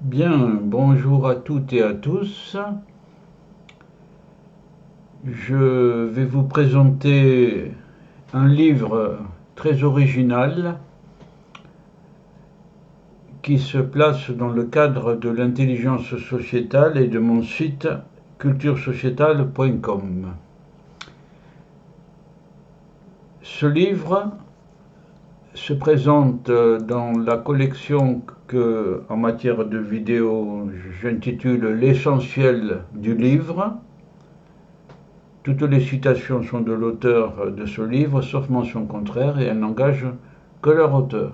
Bien, bonjour à toutes et à tous. Je vais vous présenter un livre très original qui se place dans le cadre de l'intelligence sociétale et de mon site culturesociétale.com. Ce livre se présente dans la collection que, en matière de vidéo, j'intitule L'essentiel du livre. Toutes les citations sont de l'auteur de ce livre, sauf mention contraire, et elles n'engagent que leur auteur.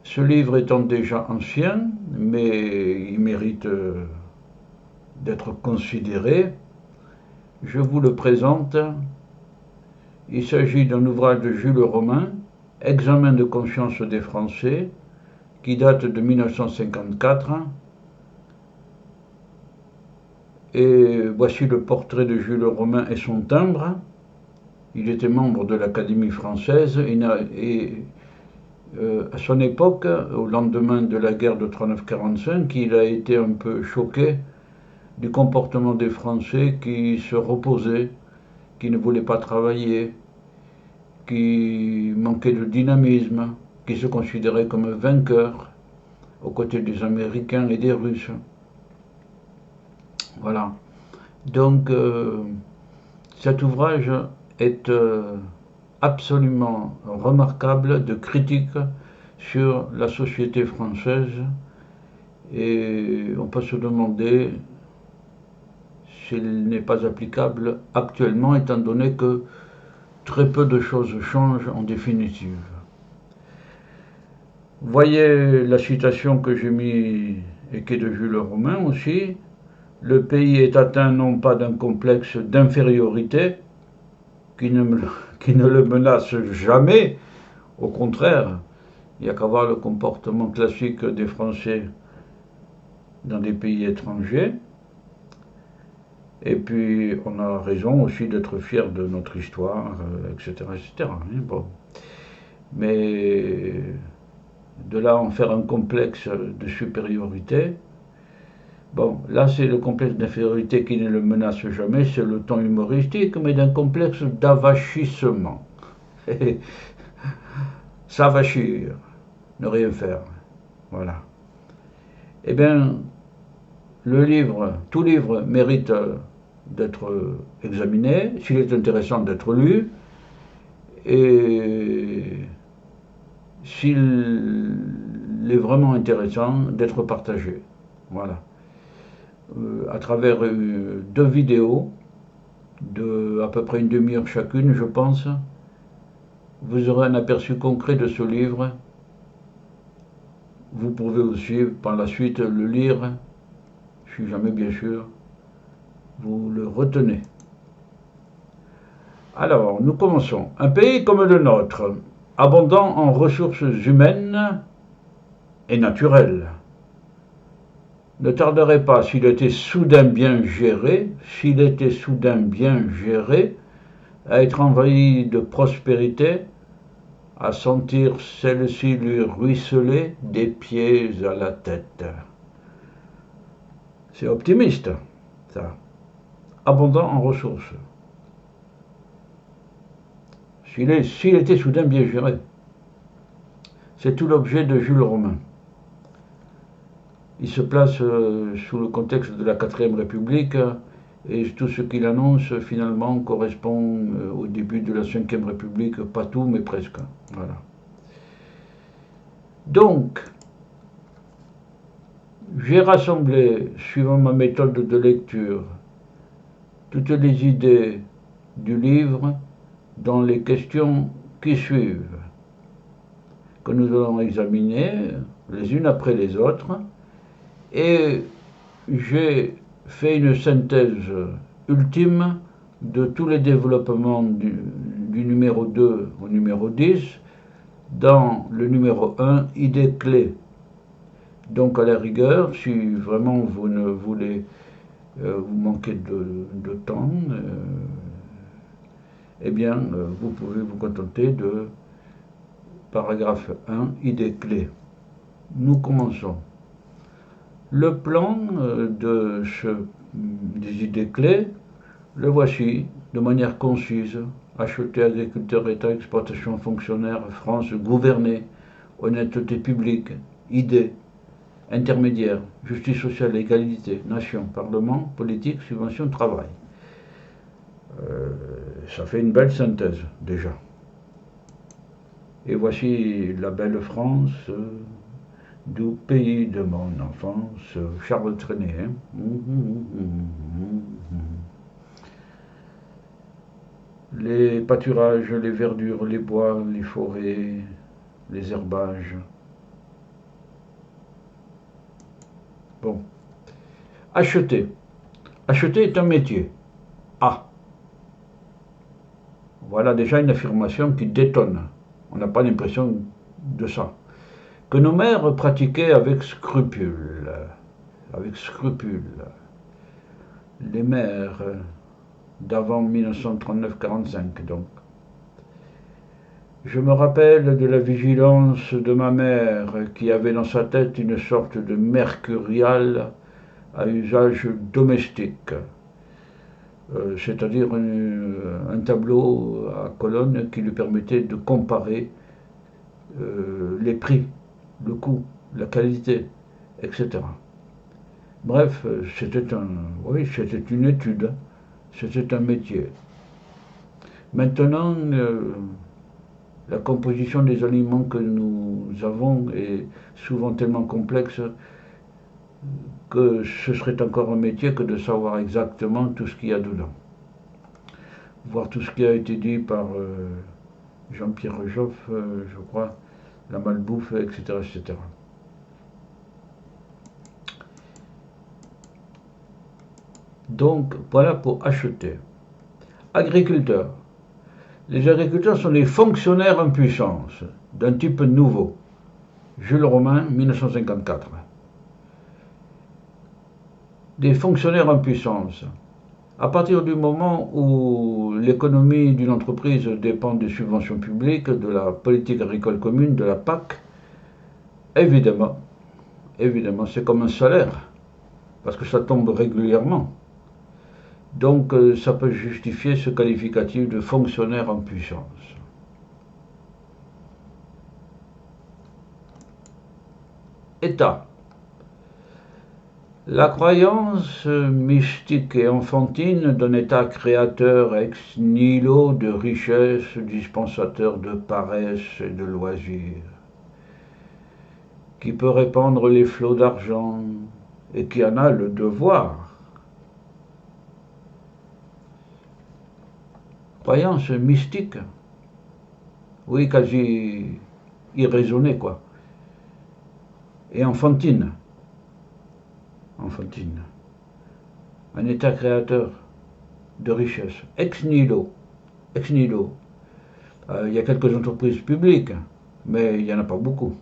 Ce livre étant déjà ancien, mais il mérite d'être considéré, je vous le présente. Il s'agit d'un ouvrage de Jules Romain, Examen de conscience des Français, qui date de 1954. Et voici le portrait de Jules Romain et son timbre. Il était membre de l'Académie française et à son époque, au lendemain de la guerre de 39-45, il a été un peu choqué du comportement des Français qui se reposaient, qui ne voulaient pas travailler, qui manquaient de dynamisme, qui se considéraient comme vainqueurs aux côtés des Américains et des Russes. Voilà. Donc, cet ouvrage est absolument remarquable de critique sur la société française, et on peut se demander s'il n'est pas applicable actuellement, étant donné que très peu de choses changent en définitive. Voyez la citation que j'ai mise et qui est de Jules Romain aussi. Le pays est atteint non pas d'un complexe d'infériorité qui ne le menace jamais, au contraire, il n'y a qu'à voir le comportement classique des Français dans des pays étrangers. Et puis on a raison aussi d'être fier de notre histoire, etc. etc. Bon. Mais de là en faire un complexe de supériorité, bon, là c'est le complexe d'infériorité qui ne le menace jamais, c'est le ton humoristique, mais d'un complexe d'avachissement. S'avachir, ne rien faire. Voilà. Eh bien, tout livre mérite d'être examiné, s'il est intéressant d'être lu, et s'il est vraiment intéressant d'être partagé. Voilà. À travers deux vidéos de à peu près une demi-heure chacune, je pense, vous aurez un aperçu concret de ce livre. Vous pouvez aussi par la suite le lire, si jamais bien sûr vous le retenez. Alors, nous commençons. Un pays comme le nôtre, abondant en ressources humaines et naturelles, ne tarderait pas, s'il était soudain bien géré, à être envahi de prospérité, à sentir celle-ci lui ruisseler des pieds à la tête. C'est optimiste, ça. Abondant en ressources. S'il était soudain bien géré. C'est tout l'objet de Jules Romain. Il se place sous le contexte de la 4ème République, et tout ce qu'il annonce finalement correspond au début de la 5ème République, pas tout mais presque. Voilà. Donc, j'ai rassemblé, suivant ma méthode de lecture, toutes les idées du livre dans les questions qui suivent, que nous allons examiner les unes après les autres, et j'ai fait une synthèse ultime de tous les développements du numéro 2 au numéro 10 dans le numéro 1, idées clés. Donc à la rigueur, si vraiment vous ne voulez, vous manquez de temps, eh bien vous pouvez vous contenter de paragraphe 1, idées clés. nous commençons. Le plan des idées clés, le voici de manière concise. Acheter, agriculteurs, État, exportation, fonctionnaires, France, gouverner, honnêteté publique, idées, intermédiaires, justice sociale, égalité, nation, parlement, politique, subvention, travail. Ça fait une belle synthèse déjà. Et voici la belle France, du pays de mon enfance, Charles Trenet. Hein. Les pâturages, les verdures, les bois, les forêts, les herbages. Bon. Acheter. Acheter est un métier. Ah. Voilà déjà une affirmation qui détonne. On n'a pas l'impression de ça. Que nos mères pratiquaient avec scrupule. Avec scrupule. Les mères d'avant 1939-45 donc. Je me rappelle de la vigilance de ma mère qui avait dans sa tête une sorte de mercurial à usage domestique, c'est-à-dire un tableau à colonnes qui lui permettait de comparer les prix, le coût, la qualité, etc. Bref, c'était une étude, c'était un métier. Maintenant, la composition des aliments que nous avons est souvent tellement complexe que ce serait encore un métier que de savoir exactement tout ce qu'il y a dedans. Voir tout ce qui a été dit par Jean-Pierre Joffre, je crois, la malbouffe, etc., etc. Donc, voilà pour acheter. Agriculteurs. Les agriculteurs sont des fonctionnaires en puissance, d'un type nouveau. Jules Romain, 1954. Des fonctionnaires en puissance. À partir du moment où l'économie d'une entreprise dépend des subventions publiques, de la politique agricole commune, de la PAC, évidemment, c'est comme un salaire, parce que ça tombe régulièrement. Donc ça peut justifier ce qualificatif de fonctionnaire en puissance. État. La croyance mystique et enfantine d'un État créateur ex nihilo de richesse, dispensateur de paresse et de loisirs, qui peut répandre les flots d'argent et qui en a le devoir. Croyance mystique, oui, quasi irraisonnée, quoi, et enfantine. Un État créateur de richesse, ex nihilo. Il y a quelques entreprises publiques, mais il n'y en a pas beaucoup.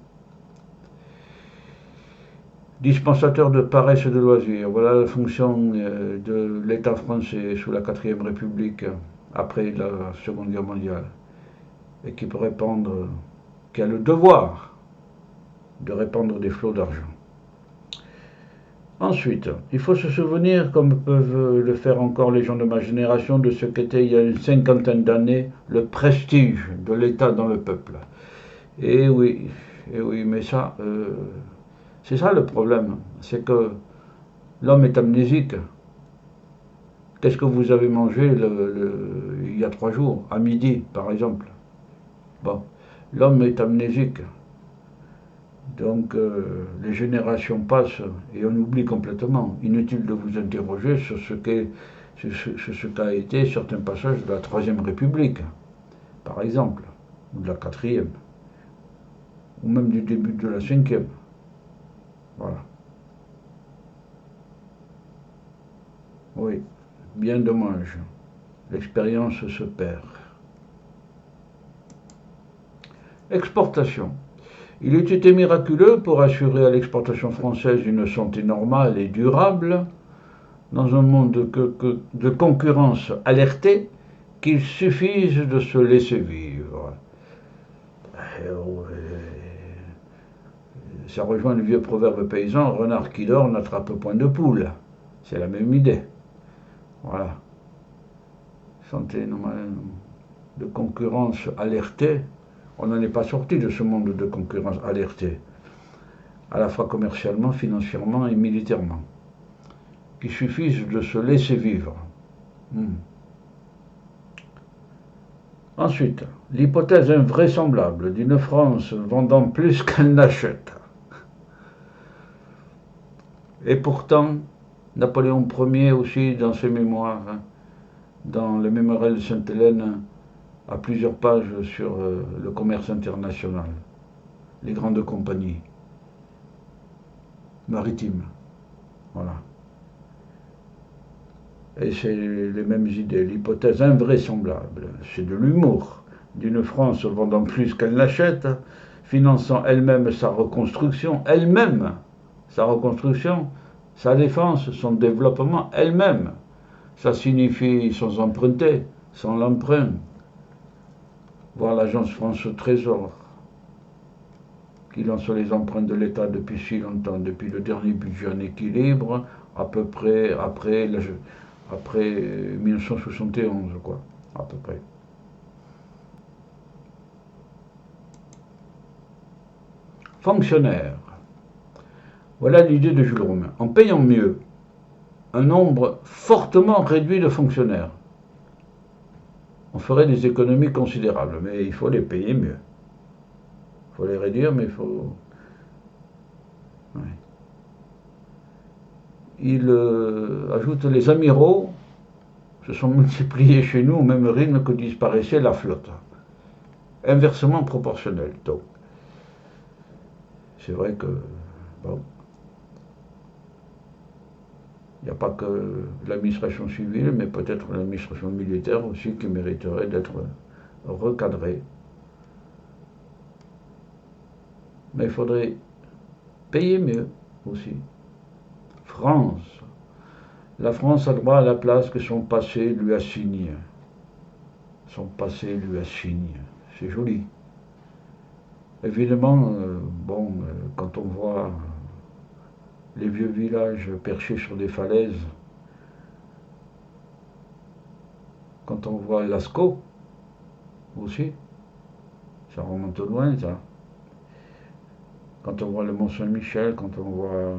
Dispensateur de paresse et de loisirs, voilà la fonction de l'État français sous la 4e République, après la Seconde Guerre mondiale, et qui peut répandre, qui a le devoir de répandre des flots d'argent. Ensuite, il faut se souvenir, comme peuvent le faire encore les gens de ma génération, de ce qu'était il y a une 50aine d'années le prestige de l'État dans le peuple. Et oui, mais ça, c'est ça le problème, c'est que l'homme est amnésique. Qu'est-ce que vous avez mangé il y a 3 jours, à midi par exemple? Bon, l'homme est amnésique. Donc les générations passent et on oublie complètement. Inutile de vous interroger sur ce qu'a été certains passages de la 3e République, par exemple, ou de la 4e, ou même du début de la 5e. Voilà. Oui, bien dommage. L'expérience se perd. Exportation. Il eût été miraculeux pour assurer à l'exportation française une santé normale et durable, dans un monde de concurrence alertée, qu'il suffise de se laisser vivre. Ça rejoint le vieux proverbe paysan, renard qui dort n'attrape point de poule. C'est la même idée. Voilà. Santé de concurrence alertée. On n'en est pas sorti de ce monde de concurrence alertée, à la fois commercialement, financièrement et militairement, qu'il suffise de se laisser vivre. Ensuite, l'hypothèse invraisemblable d'une France vendant plus qu'elle n'achète. Et pourtant, Napoléon Ier aussi, dans ses mémoires, dans le mémorial de Sainte-Hélène, a plusieurs pages sur le commerce international, les grandes compagnies maritimes. Voilà. Et c'est les mêmes idées. L'hypothèse invraisemblable, c'est de l'humour d'une France vendant plus qu'elle n'achète, finançant elle-même sa reconstruction, sa défense, son développement elle-même. Ça signifie sans emprunter, sans l'emprunt. Voir l'agence France Trésor, qui lance les emprunts de l'État depuis si longtemps, depuis le dernier budget en équilibre, à peu près après 1971, quoi, à peu près. Fonctionnaire. Voilà l'idée de Jules Romain. En payant mieux un nombre fortement réduit de fonctionnaires, on ferait des économies considérables, mais il faut les payer mieux. Il faut les réduire, mais il faut... Ouais. Il ajoute les amiraux se sont multipliés chez nous au même rythme que disparaissait la flotte. Inversement proportionnel. Donc, c'est vrai que, bon, il n'y a pas que l'administration civile, mais peut-être l'administration militaire aussi qui mériterait d'être recadrée. Mais il faudrait payer mieux aussi. France. La France a droit à la place que son passé lui assigne. Son passé lui assigne. C'est joli. Évidemment, quand on voit les vieux villages perchés sur des falaises, quand on voit Lascaux aussi, ça remonte loin, ça. Quand on voit le Mont-Saint-Michel, quand on voit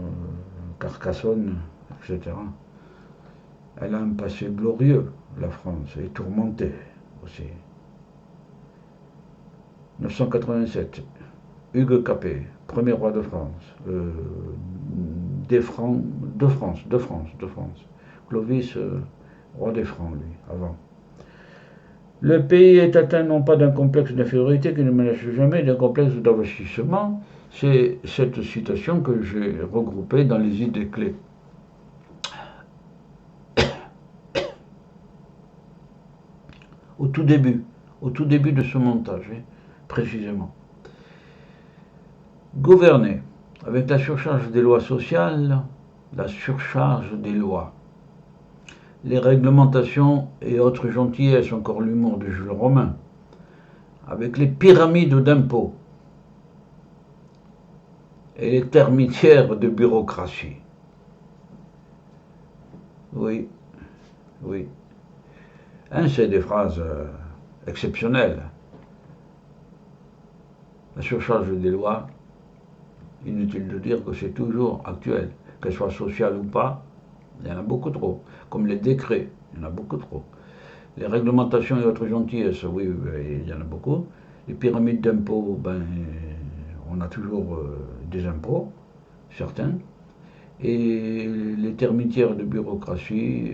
Carcassonne, etc. Elle a un passé glorieux, la France, et tourmentée aussi. 987, Hugues Capet, premier roi de France, de France. Clovis, roi des Francs, lui, avant. Le pays est atteint non pas d'un complexe d'infériorité qui ne menace jamais, d'un complexe d'investissement. C'est cette citation que j'ai regroupée dans les idées clés. Au tout début de ce montage, précisément. Gouverner, avec la surcharge des lois sociales, la surcharge des lois, les réglementations et autres gentillesses, encore l'humour de Jules Romain, avec les pyramides d'impôts et les termitières de bureaucratie. Oui. C'est des phrases exceptionnelles. La surcharge des lois, inutile de dire que c'est toujours actuel, qu'elles soient sociales ou pas, il y en a beaucoup trop. Comme les décrets, il y en a beaucoup trop. Les réglementations et autres gentillesses, oui, il y en a beaucoup. Les pyramides d'impôts, on a toujours des impôts, certains. Et les termitières de bureaucratie,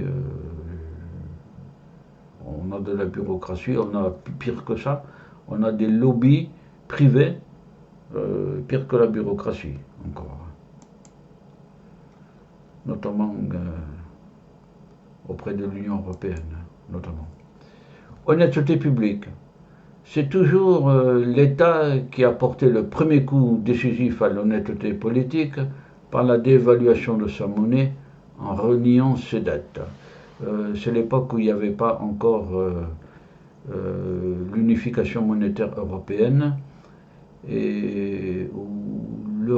on a de la bureaucratie, on a pire que ça, on a des lobbies privés, pire que la bureaucratie encore. Notamment auprès de l'Union européenne, notamment. Honnêteté publique. C'est toujours l'État qui a porté le premier coup décisif à l'honnêteté politique par la dévaluation de sa monnaie en reniant ses dettes. C'est l'époque où il n'y avait pas encore l'unification monétaire européenne et où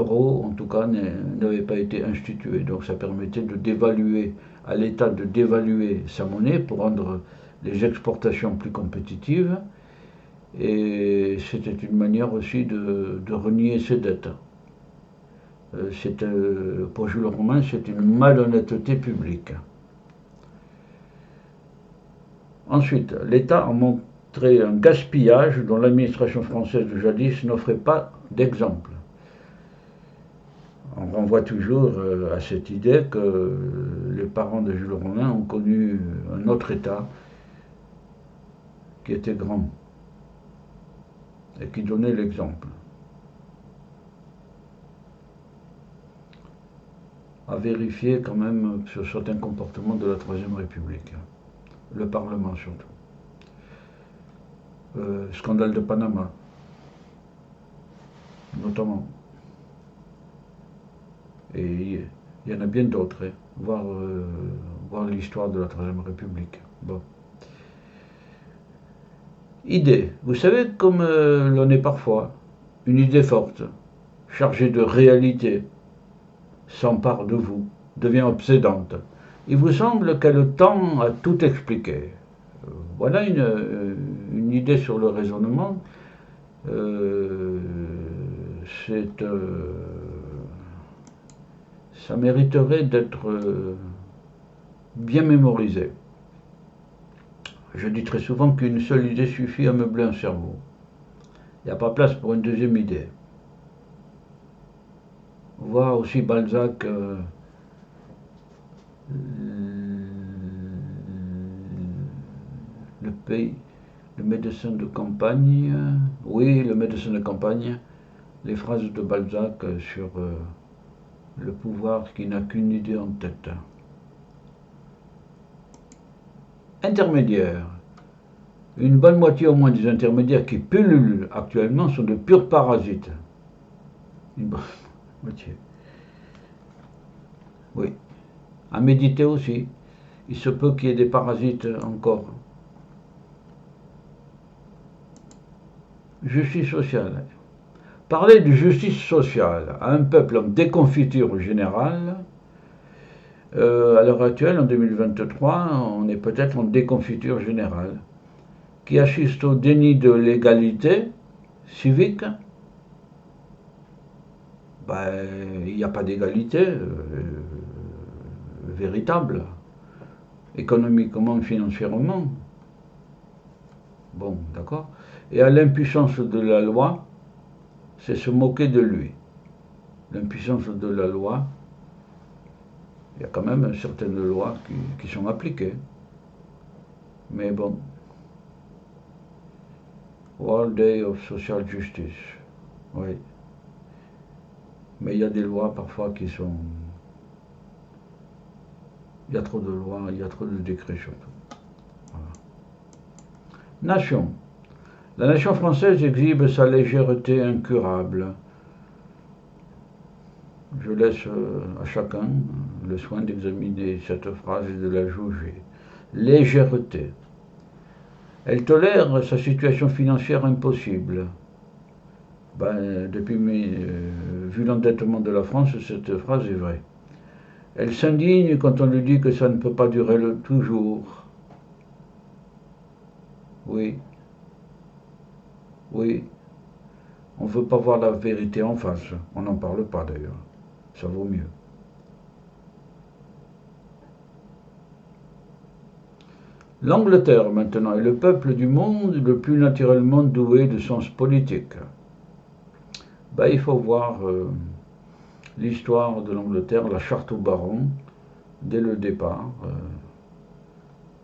l'euro, en tout cas, n'avait pas été institué. Donc ça permettait de dévaluer, à l'État de dévaluer sa monnaie pour rendre les exportations plus compétitives. Et c'était une manière aussi de renier ses dettes. Pour Jules Romain, c'est une malhonnêteté publique. Ensuite, l'État a montré un gaspillage dont l'administration française de jadis n'offrait pas d'exemple. On renvoie toujours à cette idée que les parents de Jules Romain ont connu un autre État qui était grand et qui donnait l'exemple. À vérifier quand même sur certains comportements de la Troisième République, le Parlement surtout. Scandale de Panama, notamment. Et il y en a bien d'autres, voir l'histoire de la Troisième République. Bon. Idée. Vous savez comme l'on est parfois, une idée forte, chargée de réalité, s'empare de vous, devient obsédante. Il vous semble qu'elle tend à tout expliquer. Voilà une idée sur le raisonnement. Ça mériterait d'être bien mémorisé. Je dis très souvent qu'une seule idée suffit à meubler un cerveau. Il n'y a pas place pour une deuxième idée. Voir aussi Balzac, le pays, le médecin de campagne, oui, le médecin de campagne, les phrases de Balzac sur le pouvoir qui n'a qu'une idée en tête. Intermédiaires. Une bonne moitié au moins des intermédiaires qui pullulent actuellement sont de purs parasites. Une bonne moitié. Oui. À méditer aussi. Il se peut qu'il y ait des parasites encore. Justice sociale. Parler de justice sociale à un peuple en déconfiture générale, à l'heure actuelle, en 2023, on est peut-être en déconfiture générale, qui assiste au déni de l'égalité civique. Il n'y a pas d'égalité véritable, économiquement, financièrement. Bon, d'accord. Et à l'impuissance de la loi, c'est se moquer de lui. L'impuissance de la loi, il y a quand même certaines lois qui sont appliquées. Mais bon. World Day of Social Justice. Oui. Mais il y a des lois parfois qui sont... Il y a trop de lois, il y a trop de décrets surtout. Voilà. Nation. La nation française exhibe sa légèreté incurable. Je laisse à chacun le soin d'examiner cette phrase et de la jauger. Légèreté. Elle tolère sa situation financière impossible. Vu l'endettement de la France, cette phrase est vraie. Elle s'indigne quand on lui dit que ça ne peut pas durer toujours. Oui. Oui. On ne veut pas voir la vérité en face. On n'en parle pas d'ailleurs. Ça vaut mieux. L'Angleterre maintenant est le peuple du monde le plus naturellement doué de sens politique. Il faut voir l'histoire de l'Angleterre, la charte aux barons, dès le départ,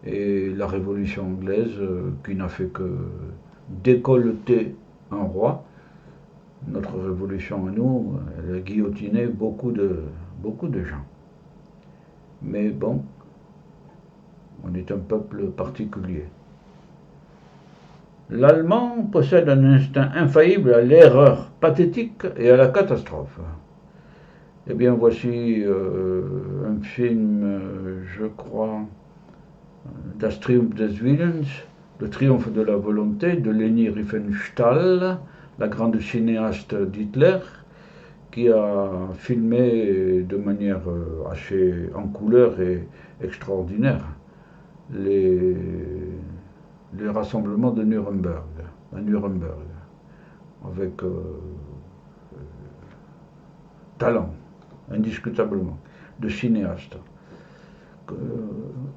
et la Révolution anglaise qui n'a fait que décolleter un roi. Notre révolution à nous, elle a guillotiné beaucoup de gens. Mais bon, on est un peuple particulier. L'Allemand possède un instinct infaillible à l'erreur pathétique et à la catastrophe. Eh bien, voici un film, je crois, Das Triumph des Willens, le triomphe de la volonté, de Leni Riefenstahl, la grande cinéaste d'Hitler, qui a filmé de manière assez en couleur et extraordinaire les, les rassemblements de Nuremberg, à Nuremberg, avec talent, indiscutablement, de cinéaste,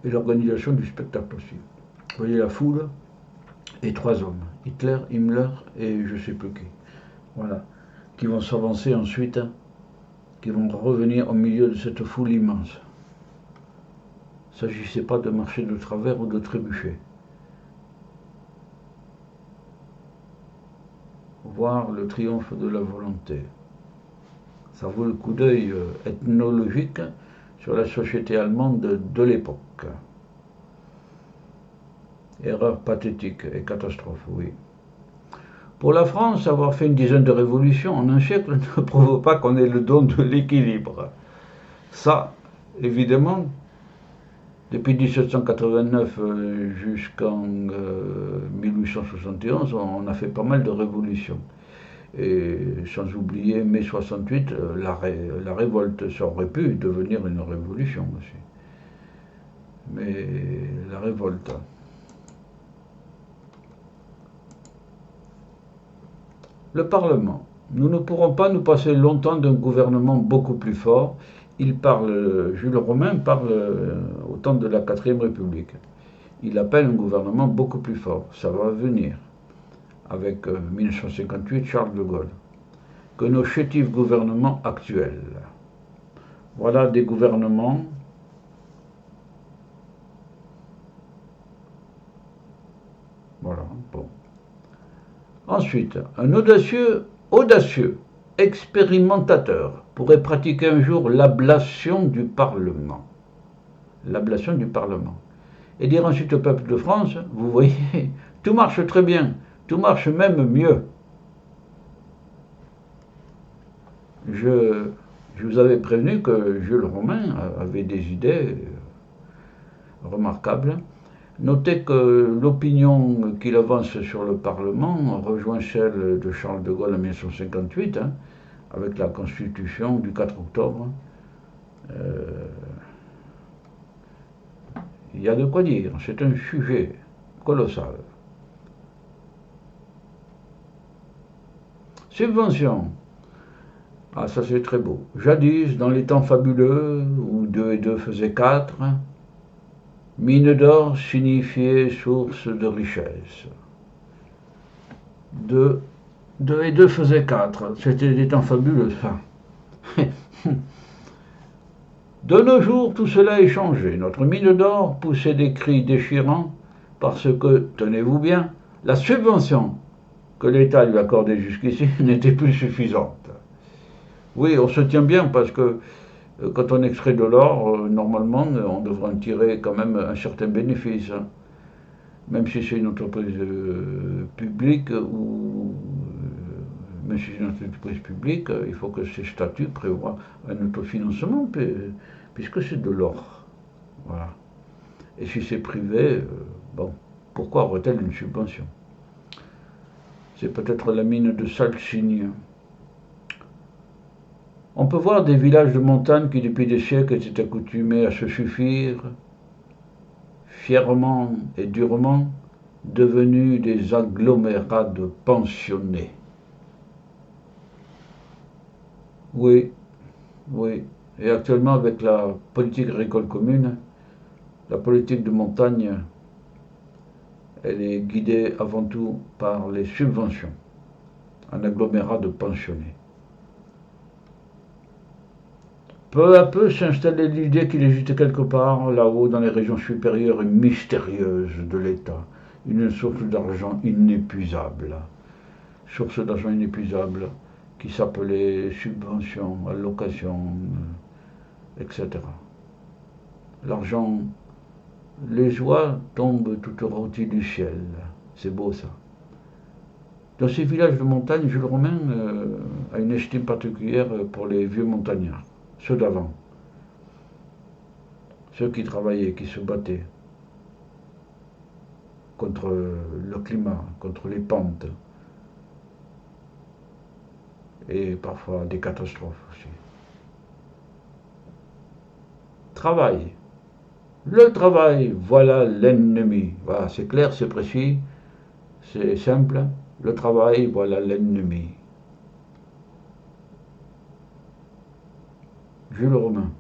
et l'organisation du spectacle aussi. Vous voyez la foule et trois hommes, Hitler, Himmler et je ne sais plus qui, voilà, qui vont s'avancer ensuite, qui vont revenir au milieu de cette foule immense. Il ne s'agissait pas de marcher de travers ou de trébucher. Voir le triomphe de la volonté. Ça vaut le coup d'œil ethnologique sur la société allemande de l'époque. Erreur pathétique et catastrophe, oui. Pour la France, avoir fait une dizaine de révolutions en un siècle ne prouve pas qu'on ait le don de l'équilibre. Ça, évidemment, depuis 1789 jusqu'en 1871, on a fait pas mal de révolutions. Et sans oublier mai 68, la révolte, ça aurait pu devenir une révolution aussi. Mais la révolte. Le Parlement. Nous ne pourrons pas nous passer longtemps d'un gouvernement beaucoup plus fort. Jules Romain parle au temps de la 4ème République. Il appelle un gouvernement beaucoup plus fort. Ça va venir avec 1958 Charles de Gaulle, que nos chétifs gouvernements actuels. Voilà des gouvernements voilà, bon. Ensuite, un audacieux expérimentateur pourrait pratiquer un jour l'ablation du Parlement. L'ablation du Parlement. Et dire ensuite au peuple de France, vous voyez, tout marche très bien, tout marche même mieux. Je vous avais prévenu que Jules Romain avait des idées remarquables. Notez que l'opinion qu'il avance sur le Parlement rejoint celle de Charles de Gaulle en 1958, avec la Constitution du 4 octobre. Il y a de quoi dire, c'est un sujet colossal. Subvention. Ah, ça c'est très beau. Jadis, dans les temps fabuleux, où 2 et 2 faisaient 4, mine d'or signifiait source de richesse. 2 et 2 faisaient 4, c'était des temps fabuleux ça. De nos jours, tout cela est changé. Notre mine d'or poussait des cris déchirants parce que, tenez-vous bien, la subvention que l'État lui accordait jusqu'ici n'était plus suffisante. Oui, on se tient bien parce que quand on extrait de l'or, normalement, on devrait en tirer quand même un certain bénéfice. Même si c'est une entreprise publique ou même si c'est une entreprise publique, il faut que ces statuts prévoient un autofinancement puisque c'est de l'or. Voilà. Et si c'est privé, bon, pourquoi aurait-elle une subvention? C'est peut-être la mine de Salsigne. On peut voir des villages de montagne qui depuis des siècles étaient accoutumés à se suffire, fièrement et durement, devenus des agglomérats de pensionnés. Oui, oui. Et actuellement, avec la politique agricole commune, la politique de montagne, elle est guidée avant tout par les subventions, un agglomérat de pensionnés. Peu à peu s'installait l'idée qu'il existe quelque part, là-haut, dans les régions supérieures et mystérieuses de l'État, une source d'argent inépuisable. Source d'argent inépuisable qui s'appelait subventions, allocations, etc. L'argent, les joies tombent toutes rôties du ciel. C'est beau ça. Dans ces villages de montagne, Jules Romain a une estime particulière pour les vieux montagnards, ceux d'avant, ceux qui travaillaient, qui se battaient contre le climat, contre les pentes. et parfois des catastrophes aussi. Travail. Le travail, voilà l'ennemi. Voilà, c'est clair, c'est précis, c'est simple. Le travail, voilà l'ennemi. Jules Romain.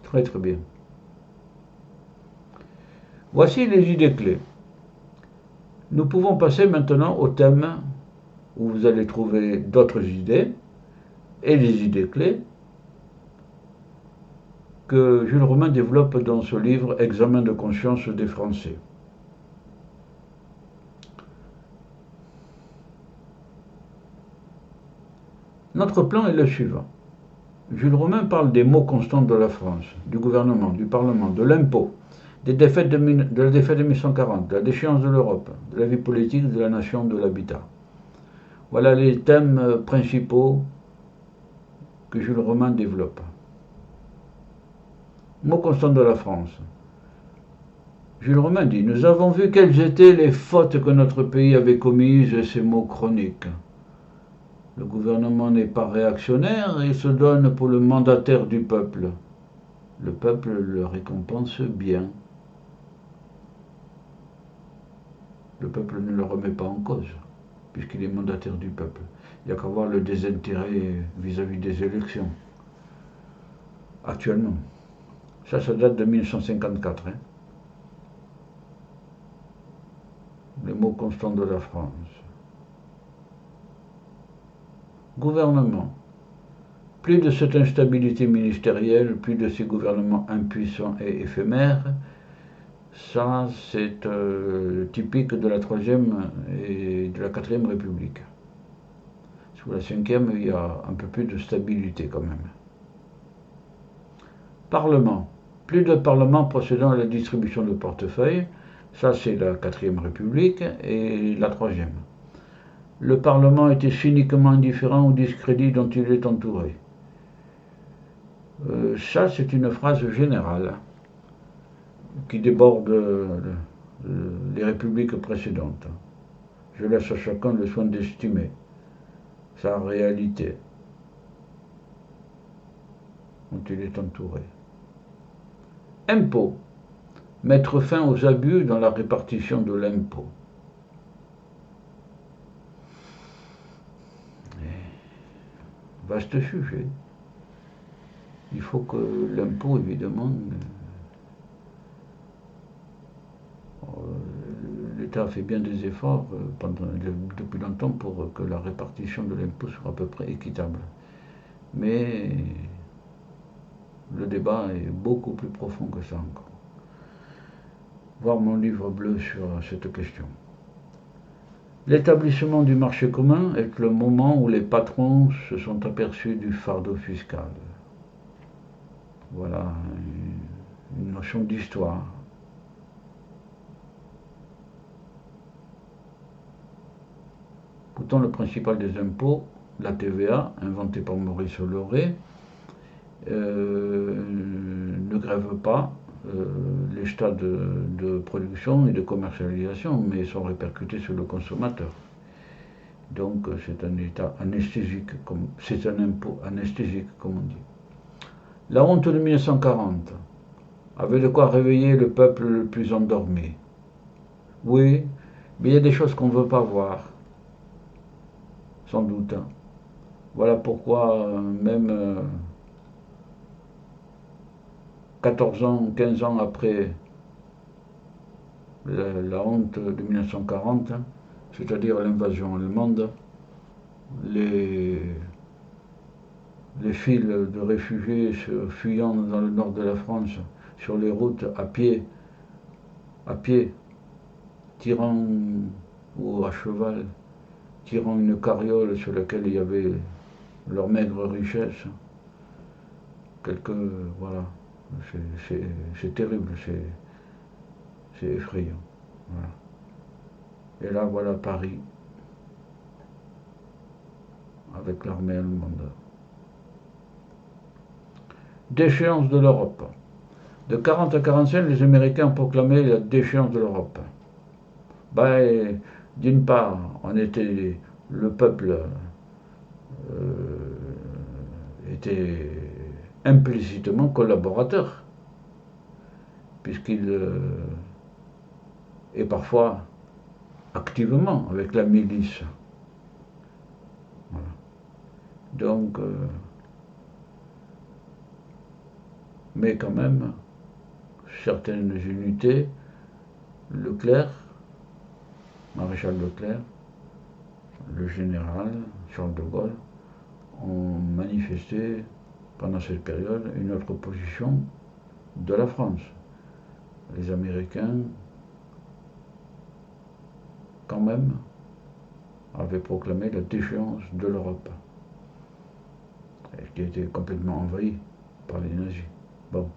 Très très bien. Voici les idées clés. Nous pouvons passer maintenant au thème où vous allez trouver d'autres idées et les idées clés que Jules Romain développe dans ce livre Examen de conscience des Français. Notre plan est le suivant. Jules Romain parle des maux constants de la France, du gouvernement, du Parlement, de l'impôt, de la défaite de 1840, de la déchéance de l'Europe, de la vie politique de la nation, de l'habitat. Voilà les thèmes principaux que Jules Romain développe. Maux constants de la France. Jules Romain dit « Nous avons vu quelles étaient les fautes que notre pays avait commises et ces maux chroniques. Le gouvernement n'est pas réactionnaire et se donne pour le mandataire du peuple. Le peuple le récompense bien. Le peuple ne le remet pas en cause, puisqu'il est mandataire du peuple. Il n'y a qu'à voir le désintérêt vis-à-vis des élections. Actuellement. Ça date de 1954. Les maux constants de la France. Gouvernement. Plus de cette instabilité ministérielle, plus de ces gouvernements impuissants et éphémères. Ça, c'est typique de la Troisième et de la Quatrième République. Sous la Cinquième, il y a un peu plus de stabilité quand même. Parlement. Plus de parlement procédant à la distribution de portefeuilles. Ça, c'est la Quatrième République et la Troisième. Le Parlement était cyniquement indifférent au discrédit dont il est entouré. Ça, c'est une phrase générale qui déborde les républiques précédentes. Je laisse à chacun le soin d'estimer sa réalité dont il est entouré. Impôt. Mettre fin aux abus dans la répartition de l'impôt. Vaste sujet. Il faut que l'impôt, évidemment, l'État a fait bien des efforts depuis longtemps pour que la répartition de l'impôt soit à peu près équitable. Mais le débat est beaucoup plus profond que ça encore. Voir mon livre bleu sur cette question. L'établissement du marché commun est le moment où les patrons se sont aperçus du fardeau fiscal. Voilà une notion d'histoire. Pourtant, le principal des impôts, la TVA, inventée par Maurice Lauré, ne grève pas les stades de production et de commercialisation, mais sont répercutés sur le consommateur. Donc c'est un état anesthésique, c'est un impôt anesthésique, comme on dit. La honte de 1940 avait de quoi réveiller le peuple le plus endormi. Oui, mais il y a des choses qu'on ne veut pas voir, sans doute. Voilà pourquoi même 14 ans, 15 ans après la honte de 1940, c'est-à-dire l'invasion allemande, les files de réfugiés fuyant dans le nord de la France sur les routes à pied, tirant ou à cheval, tirant une carriole sur laquelle il y avait leur maigre richesse. Voilà, c'est terrible, c'est effrayant. Voilà. Et là, voilà Paris, avec l'armée allemande. Déchéance de l'Europe. De 40 à 45, les Américains ont proclamé la déchéance de l'Europe. D'une part, on était le peuple était implicitement collaborateur, puisqu'il est parfois activement avec la milice. Voilà. Donc, mais quand même, certaines unités, Leclerc, maréchal Leclerc, le général Charles de Gaulle, ont manifesté pendant cette période une autre position de la France. Les Américains, quand même, avaient proclamé la déchéance de l'Europe, qui était complètement envahie par les nazis. Bon.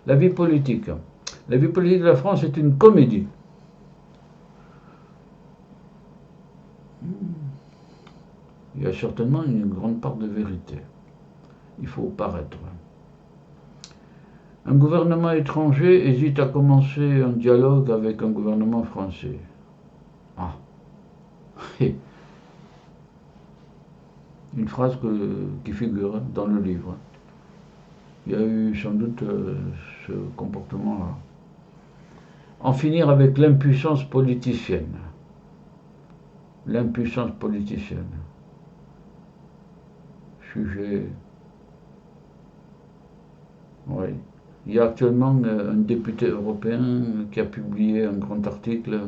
La vie politique. La vie politique de la France est une comédie. Il y a certainement une grande part de vérité. Il faut paraître. Un gouvernement étranger hésite à commencer un dialogue avec un gouvernement français. Ah. Une phrase qui figure dans le livre. Il y a eu sans doute ce comportement-là. En finir avec l'impuissance politicienne. L'impuissance politicienne. Sujet. Oui. Il y a actuellement un député européen qui a publié un grand article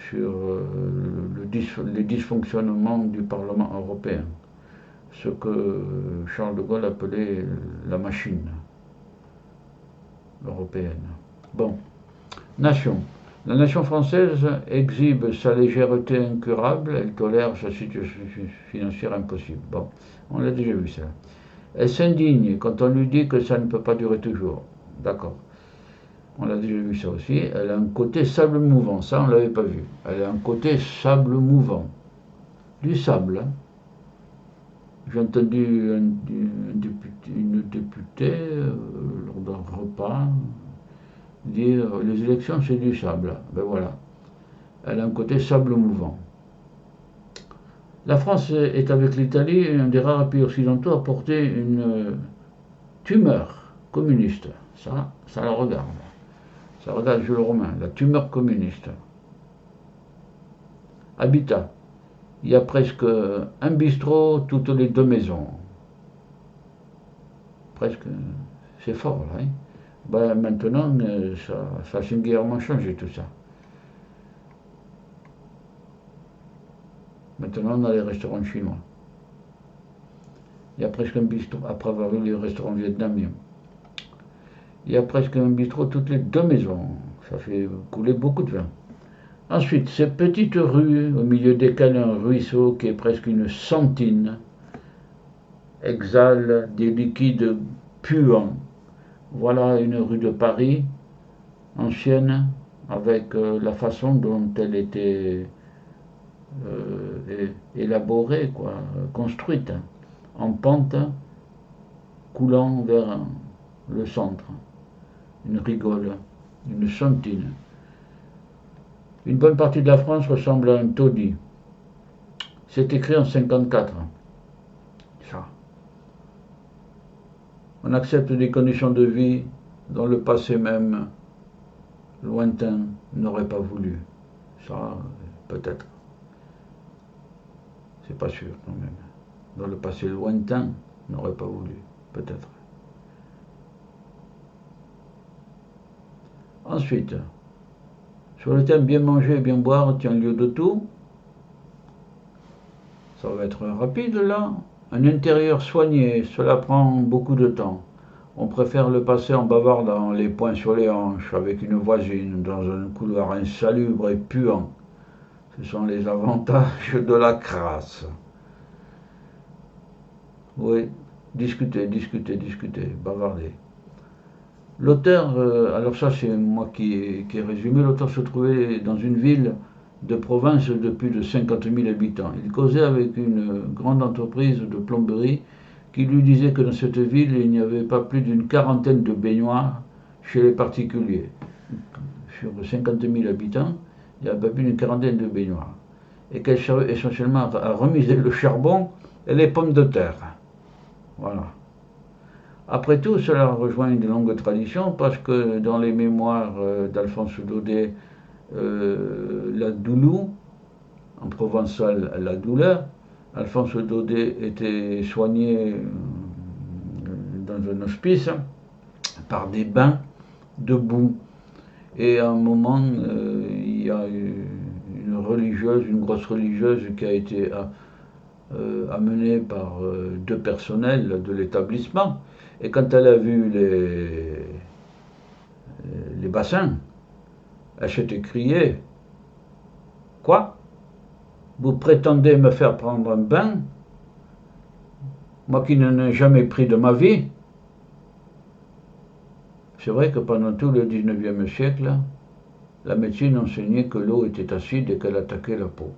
sur les dysfonctionnements du Parlement européen. Ce que Charles de Gaulle appelait la machine européenne. Bon. Nation. La nation française exhibe sa légèreté incurable, elle tolère sa situation financière impossible. Bon, on l'a déjà vu ça. Elle s'indigne quand on lui dit que ça ne peut pas durer toujours. D'accord. On l'a déjà vu ça aussi. Elle a un côté sable mouvant, ça on ne l'avait pas vu. Elle a un côté sable mouvant. Du sable, hein. J'ai entendu une députée, lors d'un repas, dire les élections c'est du sable. Ben voilà. Elle a un côté sable mouvant. La France est avec l'Italie un des rares pays occidentaux à porter une tumeur communiste. Ça la regarde. Ça regarde Jules Romain, la tumeur communiste. Habitat. Il y a presque un bistrot toutes les 2 maisons. Presque. C'est fort, là. Hein. Ben, maintenant, ça a singulièrement changé tout ça. Maintenant, on a les restaurants chinois. Il y a presque un bistrot, après avoir eu les restaurants vietnamiens. Il y a presque un bistrot toutes les 2 maisons. Ça fait couler beaucoup de vin. Ensuite, ces petites rues, au milieu desquelles un ruisseau qui est presque une sentine, exhale des liquides puants. Voilà une rue de Paris, ancienne, avec la façon dont elle était élaborée, quoi, construite, en pente, coulant vers le centre. Une rigole, une sentine. Une bonne partie de la France ressemble à un taudis. C'est écrit en 54. Ça. On accepte des conditions de vie dont le passé même, lointain, n'aurait pas voulu. Ça, peut-être. C'est pas sûr quand même. Dans le passé lointain, n'aurait pas voulu. Peut-être. Ensuite, sur le thème bien manger et bien boire tient lieu de tout. Ça va être rapide là. Un intérieur soigné, cela prend beaucoup de temps. On préfère le passer en bavardant, les poings sur les hanches, avec une voisine, dans un couloir insalubre et puant. Ce sont les avantages de la crasse. Oui, discuter, bavarder. L'auteur, alors ça c'est moi qui ai résumé, l'auteur se trouvait dans une ville de province de plus de 50 000 habitants. Il causait avec une grande entreprise de plomberie qui lui disait que dans cette ville, il n'y avait pas plus d'une quarantaine de baignoires chez les particuliers. Sur 50 000 habitants, il n'y avait pas plus d'une quarantaine de baignoires. Et qu'elle servait essentiellement à remiser le charbon et les pommes de terre. Voilà. Après tout, cela rejoint une longue tradition parce que dans les mémoires d'Alphonse Daudet, la doulou, en provençal la douleur, Alphonse Daudet était soigné dans un hospice par des bains de boue. Et à un moment, il y a une religieuse, une grosse religieuse qui a été amenée par deux personnels de l'établissement. Et quand elle a vu les bassins, elle s'est écriée: Quoi? Vous prétendez me faire prendre un bain? Moi qui n'en ai jamais pris de ma vie. C'est vrai que pendant tout le 19e siècle, la médecine enseignait que l'eau était acide et qu'elle attaquait la peau.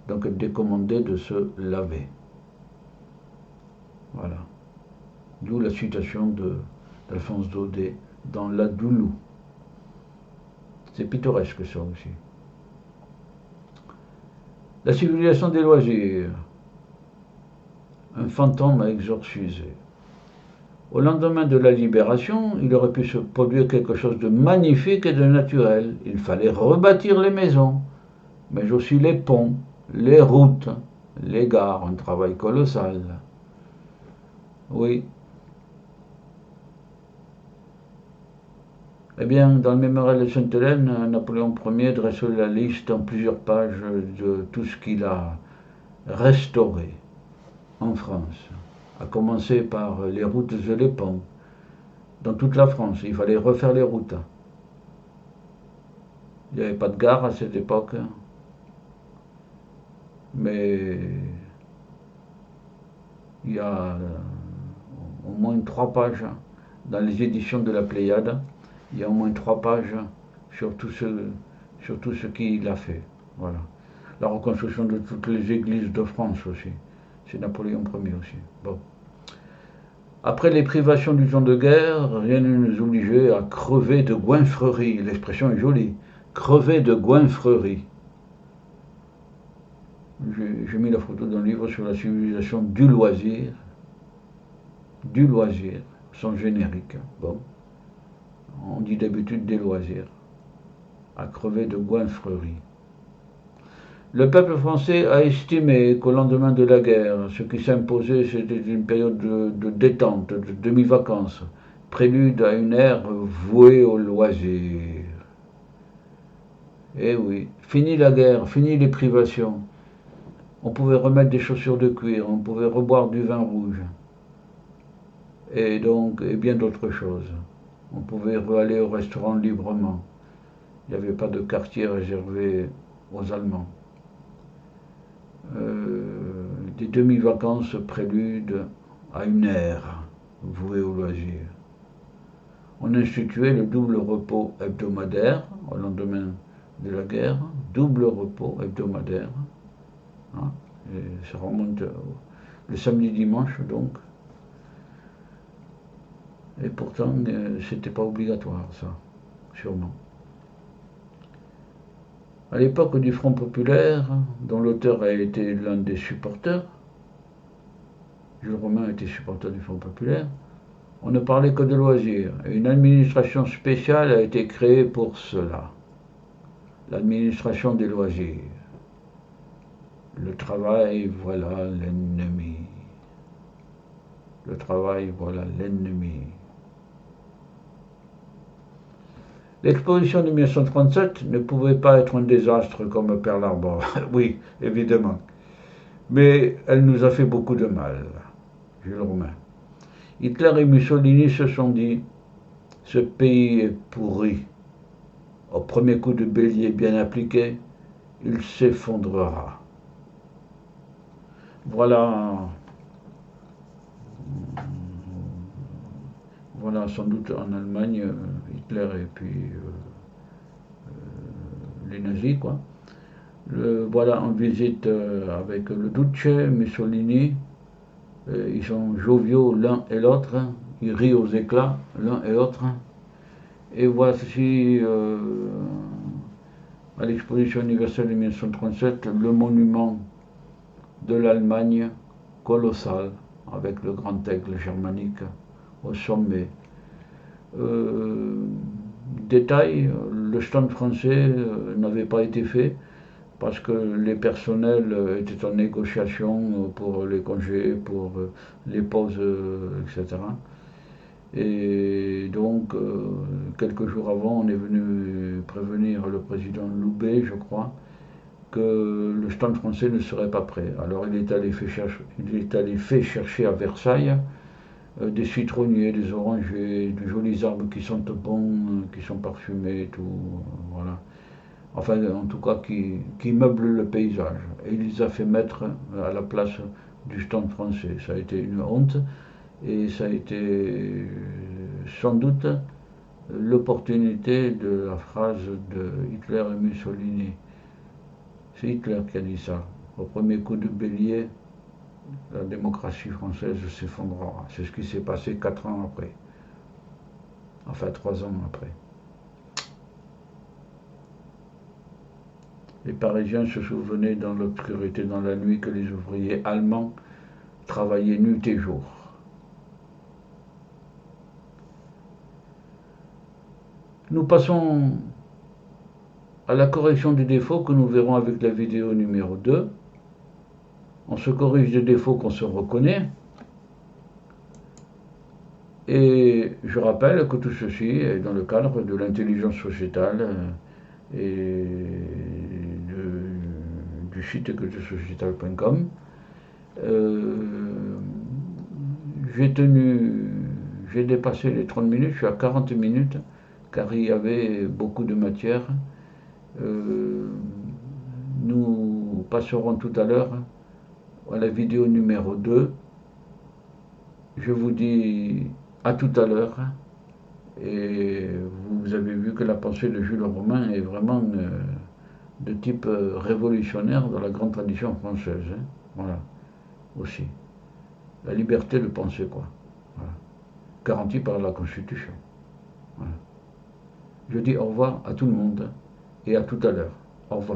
Donc elle décommandait de se laver. Voilà. D'où la citation d'Alphonse Daudet dans La Doulou. C'est pittoresque ça aussi. La civilisation des loisirs. Un fantôme à exorciser. Au lendemain de la libération, il aurait pu se produire quelque chose de magnifique et de naturel. Il fallait rebâtir les maisons, mais aussi les ponts, les routes, les gares, un travail colossal. Oui. Eh bien, dans le mémorial de Sainte-Hélène, Napoléon Ier dresse la liste en plusieurs pages de tout ce qu'il a restauré en France, à commencer par les routes et les ponts. Dans toute la France, il fallait refaire les routes. Il n'y avait pas de gare à cette époque, mais il y a au moins 3 pages dans les éditions de la Pléiade. Il y a au moins 3 pages sur tout ce qu'il a fait. Voilà. La reconstruction de toutes les églises de France aussi. C'est Napoléon Ier aussi. Bon. Après les privations du temps de guerre, rien ne nous obligeait à crever de goinfrerie. L'expression est jolie. Crever de goinfrerie. J'ai mis la photo d'un livre sur la civilisation du loisir. Du loisir, son générique. Bon. On dit d'habitude des loisirs. À crever de goinfrerie. Le peuple français a estimé qu'au lendemain de la guerre, ce qui s'imposait, c'était une période de détente, de demi-vacances, prélude à une ère vouée au loisir. Eh oui, fini la guerre, fini les privations. On pouvait remettre des chaussures de cuir, on pouvait reboire du vin rouge, et bien d'autres choses. On pouvait aller au restaurant librement. Il n'y avait pas de quartier réservé aux Allemands. Des demi-vacances prélude à une ère vouée au loisir. On instituait le double repos hebdomadaire au lendemain de la guerre, double repos hebdomadaire. Hein, et ça remonte le samedi-dimanche donc. Et pourtant, c'était pas obligatoire ça, sûrement. À l'époque du Front populaire, dont l'auteur a été l'un des supporters, Jules Romain était supporter du Front populaire, on ne parlait que de loisirs, et une administration spéciale a été créée pour cela. L'administration des loisirs. Le travail, voilà l'ennemi. Le travail, voilà l'ennemi. L'exposition de 1937 ne pouvait pas être un désastre comme Pearl Harbor, oui, évidemment. Mais elle nous a fait beaucoup de mal, Jules Romain. Hitler et Mussolini se sont dit: ce pays est pourri. Au premier coup de bélier bien appliqué, il s'effondrera. Voilà sans doute en Allemagne, Hitler et puis les nazis, quoi. Voilà en visite avec le Duce, Mussolini. Ils sont joviaux l'un et l'autre, ils rient aux éclats l'un et l'autre. Et voici à l'exposition universelle de 1937 le monument de l'Allemagne colossal avec le grand aigle germanique au sommet. Détail, le stand français n'avait pas été fait parce que les personnels étaient en négociation pour les congés, pour les pauses, etc. Et donc, quelques jours avant, on est venu prévenir le président Loubet, je crois, que le stand français ne serait pas prêt. Alors il est allé fait chercher à Versailles des citronniers, des orangers, de jolis arbres qui sentent bon, qui sont parfumés, tout, voilà. Enfin, en tout cas, qui meublent le paysage. Et il les a fait mettre à la place du stand français. Ça a été une honte et ça a été sans doute l'opportunité de la phrase de Hitler et Mussolini. C'est Hitler qui a dit ça. Au premier coup de bélier, la démocratie française s'effondrera. C'est ce qui s'est passé 4 ans après. Enfin, 3 ans après. Les Parisiens se souvenaient dans l'obscurité, dans la nuit, que les ouvriers allemands travaillaient nuit et jour. Nous passons à la correction des défauts que nous verrons avec la vidéo numéro 2. On se corrige des défauts qu'on se reconnaît. Et je rappelle que tout ceci est dans le cadre de l'intelligence sociétale et du site culturesociétale.com. J'ai dépassé les 30 minutes, je suis à 40 minutes, car il y avait beaucoup de matière. Nous passerons tout à l'heure à la vidéo numéro 2. Je vous dis à tout à l'heure. Et vous avez vu que la pensée de Jules Romain est vraiment de type révolutionnaire dans la grande tradition française. Hein. Voilà, aussi. La liberté de penser, quoi. Voilà. Garantie par la Constitution. Voilà. Je dis au revoir à tout le monde et à tout à l'heure. Au revoir.